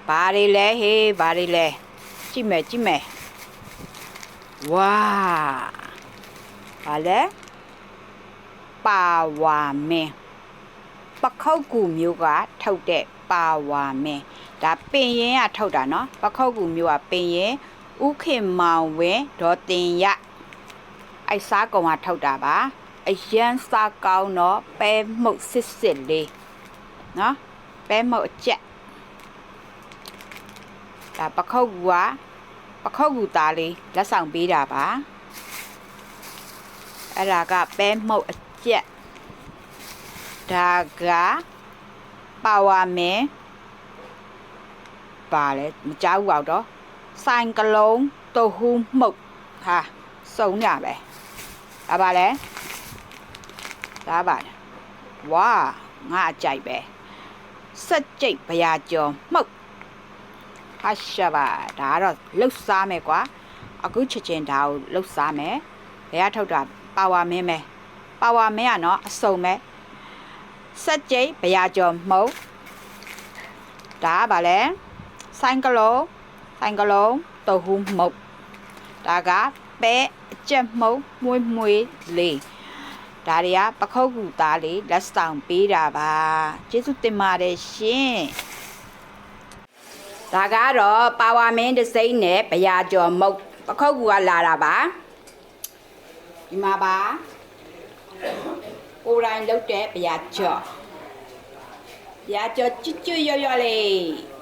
ဘာတွေလဲဟေးဘာတွေလဲကြည့်မယ်ဝါဘာလဲပါဝါမင်းပခောက်ကူမျိုးကထုတ်တဲ့ပါဝါမင်းဒါပင်ရင်ကထုတ်တာနော်ပခောက်ကူမျိုးကပင်ရင်ဥခင်မောင်ဝင်းဒေါ်တင်ရအိုက်စားကောင်ကထုတ်တာပါအရန်စားကောင်းတော့ပဲမှုတ်စစ်လေးနော်ပဲမှုတ်အကျက်ဒါပခောက်ကူသားလေးလက်ဆောင်ပေးတာပါအဲ့ဒါကပဲမှုတ်အကျက်ဒါကပါဝါမင်းပါလေမကြောက်ဘူးတော့ဆိုင်ကလုံးတုတ်ဟူးမှုတ်ဟာစုံရပဲဒါပါလေဒါပါလေဝါငါအကြိုက်ပဲစက်ကြိတ်ဗျာကျော်မှုတ်ဟာရှာပါဒါတော့လှုပ်စားမယ်ကွာအခုချက်ချင်းဒါကိုလှုပ်စားမယ်ဘယ်ကထုတ်တာပါဝါမင်းပဲပါဝါမင်းကနော်အစုံပဲစက်ကြိတ်ဗျာကျော်မှုတ်ဒါပါလေဆိုင်ကလုံးတုတ်ဟူးမှုတ်ဒါကပဲအကျက်မှုတ်မွေးလေးဒါတွေကပခောက်ကူသားလေးလက်ဆောင်ပေးတာပါကျေးဇူးတင်ပါတယ်ရှင်ဒါကတော့ပါဝါမင်းတစ်စိမ့်နဲ့ဗျာကျော်မုတ်ပခောက်ကူကလာတာပါဒီမှာပါကိုယ်တိုင်လုပ်တဲ့ဗျာကျော်ကျွတ်ရွရွလေး